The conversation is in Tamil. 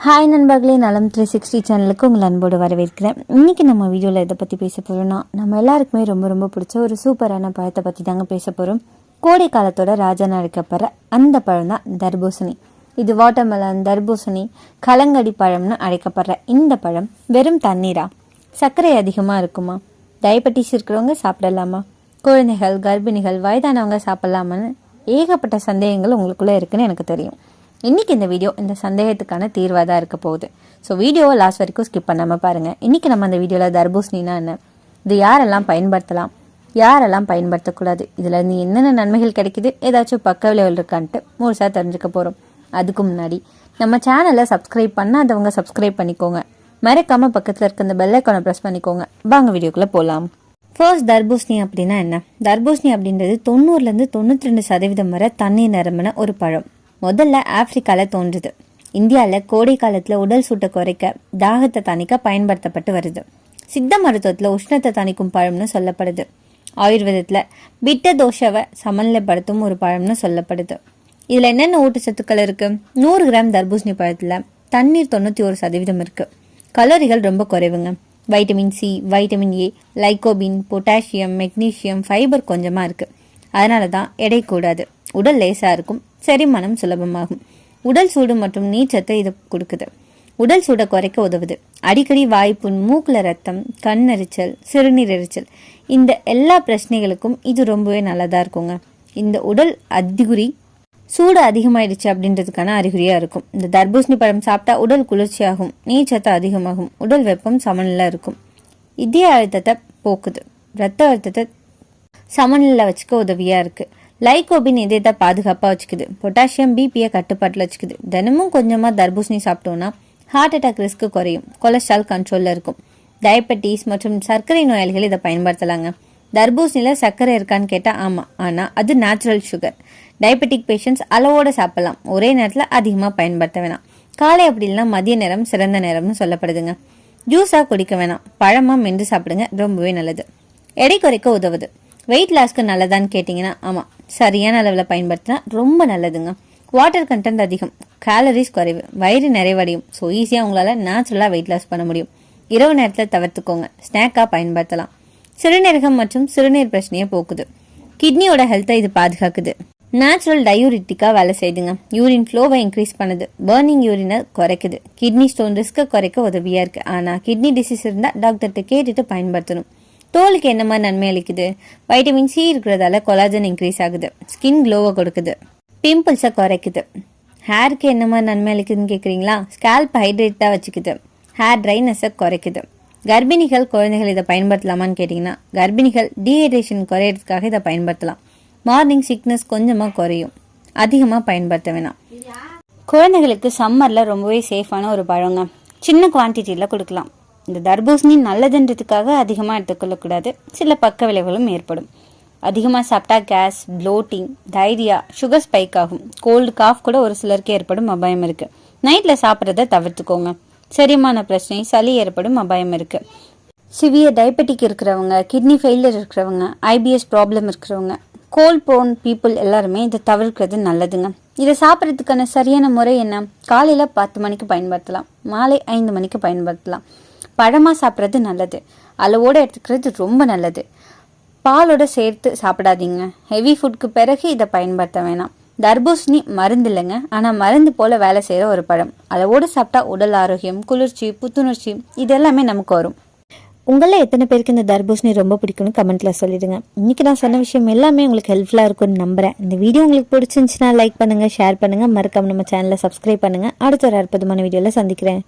ஹாய் நண்பர்களே, நலம் 360 சேனலுக்கு உங்கள் அன்போடு வரவேற்கிறேன். இன்றைக்கி நம்ம வீடியோவில் இதை பற்றி பேச போகிறோம்னா, நம்ம எல்லாருக்குமே ரொம்ப ரொம்ப பிடிச்ச ஒரு சூப்பரான பழத்தை பற்றி தாங்க பேச போகிறோம். கோடை காலத்தோட ராஜான்னு அழைக்கப்படுற அந்த பழம் தான் தர்பூசணி. இது வாட்டர்மெலன், தர்பூசணி, கலங்கடி பழம்னு அழைக்கப்படுற இந்த பழம் வெறும் தண்ணீரா? சர்க்கரை அதிகமாக இருக்குமா? டயபெட்டிஸ் இருக்கிறவங்க சாப்பிடலாமா? குழந்தைகள், கர்ப்பிணிகள், வயதானவங்க சாப்பிடலாமான்னு ஏகப்பட்ட சந்தேகங்கள் உங்களுக்குள்ளே இருக்குன்னு எனக்கு தெரியும். இன்றைக்கி இந்த வீடியோ இந்த சந்தேகத்துக்கான தீர்வாக தான் இருக்க போகுது. ஸோ வீடியோவை லாஸ்ட் வரைக்கும் ஸ்கிப் பண்ணாமல் பாருங்கள். இன்றைக்கி நம்ம அந்த வீடியோவில் தர்பூசணினா என்ன, இது யாரெல்லாம் பயன்படுத்தலாம், யாரெல்லாம் பயன்படுத்தக்கூடாது, இதில் நீ என்னென்ன நன்மைகள் கிடைக்குது, ஏதாச்சும் பக்க விளைவுகள் இருக்கான்ட்டு முழுசாக தெரிஞ்சுக்க போகிறோம். அதுக்கு முன்னாடி நம்ம சேனலை சப்ஸ்கிரைப் பண்ணாதவங்க சப்ஸ்கிரைப் பண்ணிக்கோங்க. மறக்காமல் பக்கத்தில் இருக்க இந்த பெல் ஐக்கானை ப்ரெஸ் பண்ணிக்கோங்க. வாங்க வீடியோக்குள்ளே போகலாம். ஃபர்ஸ்ட், தர்பூசணி அப்படின்னா என்ன? தர்பூசணி அப்படின்றது 90லேருந்து 92% வரை தண்ணீர் நிரம்பின ஒரு பழம். முதல்ல ஆப்பிரிக்காவில் தோன்றுது. இந்தியாவில் கோடை காலத்தில் உடல் சூட்டை குறைக்க, தாகத்தை தணிக்க பயன்படுத்தப்பட்டு வருது. சித்த மருத்துவத்தில் உஷ்ணத்தை தணிக்கும் பழம்னு சொல்லப்படுது. ஆயுர்வேதத்தில் பித்த தோஷவை சமநிலைப்படுத்தும் ஒரு பழம்னு சொல்லப்படுது. இதில் என்னென்ன ஊட்டச்சத்துக்கள் இருக்குது? 100 கிராம் தர்பூசணி பழத்தில் தண்ணீர் 91% இருக்குது. கலோரிகள் ரொம்ப குறைவுங்க. Vitamin C, vitamin A, lycopene, potassium, magnesium, fibre கொஞ்சமாக இருக்குது. அதனால தான் எடை கூடாது, உடல் லேசாக இருக்கும், செரிமானம் சுலபமாகும். உடல் சூடு மற்றும் நீச்சத்தை இது கொடுக்குது. உடல் சூடை குறைக்க உதவுது. அடிக்கடி வாய்ப்புண், மூக்கில் ரத்தம், கண்ணெரிச்சல், சிறுநீர் எரிச்சல், இந்த எல்லா பிரச்சனைகளுக்கும் இது ரொம்பவே நல்லதாக இருக்குங்க. இந்த உடல் அறிகுறி சூடு அதிகமாயிடுச்சு அப்படின்றதுக்கான அறிகுறியாக இருக்கும். இந்த தர்பூசணி பழம் சாப்பிட்டா உடல் குளிர்ச்சியாகும், நீச்சத்தை அதிகமாகும், உடல் வெப்பம் சமநிலை இருக்கும், இதய அழுத்தத்தை போக்குது, ரத்த அழுத்தத்தை சமநிலை வச்சுக்க உதவியாக இருக்குது. லைகோபின் இதயத்தை பாதுகாப்பாக வச்சுக்குது. பொட்டாசியம் பிபியை கட்டுப்பாட்டில் வச்சுக்குது. தினமும் கொஞ்சமாக தர்பூசணி சாப்பிட்டோன்னா ஹார்ட் அட்டாக் ரிஸ்க் குறையும், கொலஸ்ட்ரால் கண்ட்ரோலில் இருக்கும். டயபெட்டிஸ் மற்றும் சர்க்கரை நோயாளிகள் இதை பயன்படுத்தலாங்க. தர்பூசணியில் சர்க்கரை இருக்கான்னு கேட்டால் ஆமாம், ஆனால் அது நேச்சுரல் சுகர். டயபெட்டிக் பேஷண்ட்ஸ் அளவோடு சாப்பிடலாம், ஒரே நேரத்தில் அதிகமாக பயன்படுத்த வேணாம். காலை அப்படி இல்லைனா மதிய நேரம் சிறந்த நேரம்னு சொல்லப்படுதுங்க. ஜூஸாக குடிக்க வேணாம், பழமாக மென்று சாப்பிடுங்க, ரொம்பவே நல்லது. எடை குறைக்க உதவுது. வெயிட் லாஸ்க்கு நல்லதான்னு கேட்டிங்கன்னா ஆமாம், சரியான அளவில் பயன்படுத்தினா ரொம்ப நல்லதுங்க. வாட்டர் கண்டென்ட் அதிகம், கேலரிஸ் குறைவு, வயிறு நிறைவடையும். ஸோ ஈஸியாக உங்களால் நேச்சுரலாக வெயிட் லாஸ் பண்ண முடியும். இரவு நேரத்தில் தவிர்த்துக்கோங்க, ஸ்நாக்காக பயன்படுத்தலாம். சிறுநீரகம் மற்றும் சிறுநீர் பிரச்சனையை போக்குது. கிட்னியோட ஹெல்த்தை இது பாதுகாக்குது. நேச்சுரல் டயூரிட்டிக்காக வேலை செய்யுதுங்க. யூரின் ஃப்ளோவை இன்க்ரீஸ் பண்ணுது, பர்னிங் யூரினை குறைக்குது, கிட்னி ஸ்டோன் ரிஸ்க்கை குறைக்க உதவியாக இருக்குது. ஆனால் கிட்னி டிசீஸ் இருந்தால் டாக்டர்கிட்ட கேட்டுட்டு பயன்படுத்தணும். தோலுக்கு என்ன மாதிரி நன்மை அளிக்குது? வைட்டமின் சி இருக்கிறதால கொலாஜன் இன்க்ரீஸ் ஆகுது, ஸ்கின் க்ளோவை கொடுக்குது, பிம்பிள்ஸை குறைக்குது. ஹேருக்கு என்ன மாதிரி நன்மை அளிக்குதுன்னு கேட்குறீங்களா? ஸ்கேல்ப் ஹைட்ரேட்டாக வச்சுக்குது, ஹேர் ட்ரைனஸை குறைக்குது. கர்ப்பிணிகள், குழந்தைகள் இதை பயன்படுத்தலாமான்னு கேட்டிங்கன்னா கர்ப்பிணிகள் டீஹைட்ரேஷன் குறையிறதுக்காக இதை பயன்படுத்தலாம். மார்னிங் சிக்னஸ் கொஞ்சமாக குறையும், அதிகமாக பயன்படுத்த வேணாம். குழந்தைகளுக்கு சம்மரில் ரொம்பவே சேஃபான ஒரு பழங்க. சின்ன குவான்டிட்டியில் கொடுக்கலாம். இந்த தர்பூசணி நல்லதுன்றதுக்காக அதிகமாக எடுத்துக்கொள்ளக்கூடாது, சில பக்க விளைவுகளும் ஏற்படும். அதிகமாக சாப்பிட்டா கேஸ், ப்ளோட்டிங், டைரியா, சுகர் ஸ்பைக் ஆகும். கோல்டு, காஃப் கூட ஒரு சிலருக்கு ஏற்படும் அபாயம் இருக்குது. நைட்டில் சாப்பிட்றத தவிர்த்துக்கோங்க. செரிமான பிரச்சனை, சளி ஏற்படும் அபாயம் இருக்குது. சிவியர் டயபெட்டிக் இருக்கிறவங்க, கிட்னி ஃபெயிலியர் இருக்கிறவங்க, ஐபிஎஸ் ப்ராப்ளம் இருக்கிறவங்க, கோல்ட் ப்ரோன் பீப்புள் எல்லாருமே இதை தவிர்க்கிறது நல்லதுங்க. இதை சாப்பிட்றதுக்கான சரியான முறை என்ன? காலையில் 10 மணிக்கு பயன்படுத்தலாம், மாலை 5 மணிக்கு பயன்படுத்தலாம். பழமாக சாப்பிட்றது நல்லது, அளவோடு எடுத்துக்கிறது ரொம்ப நல்லது. பாலோட சேர்த்து சாப்பிடாதீங்க. ஹெவி ஃபுட்க்கு பிறகு இதை பயன்படுத்த வேணாம். தர்பூசணி மருந்து இல்லைங்க, ஆனால் மருந்து போல் வேலை செய்கிற ஒரு பழம். அளவோடு சாப்பிட்டா உடல் ஆரோக்கியம், குளிர்ச்சி, புத்துணர்ச்சி இது எல்லாமே நமக்கு வரும். உங்களில் எத்தனை பேருக்கு இந்த தர்பூசணி ரொம்ப பிடிக்கும்னு கமெண்ட்டில் சொல்லிடுங்க. இன்றைக்கி நான் சொன்ன விஷயம் எல்லாமே உங்களுக்கு ஹெல்ப்ஃபுல்லாக இருக்கும்னு நம்புகிறேன். இந்த வீடியோ உங்களுக்கு பிடிச்சிருந்துச்சுன்னா லைக் பண்ணுங்கள், ஷேர் பண்ணுங்கள், மறக்காம நம்ம சேனலை சப்ஸ்கிரைப் பண்ணுங்கள். அடுத்த ஒரு அற்புதமான வீடியோவில் சந்திக்கிறேன்.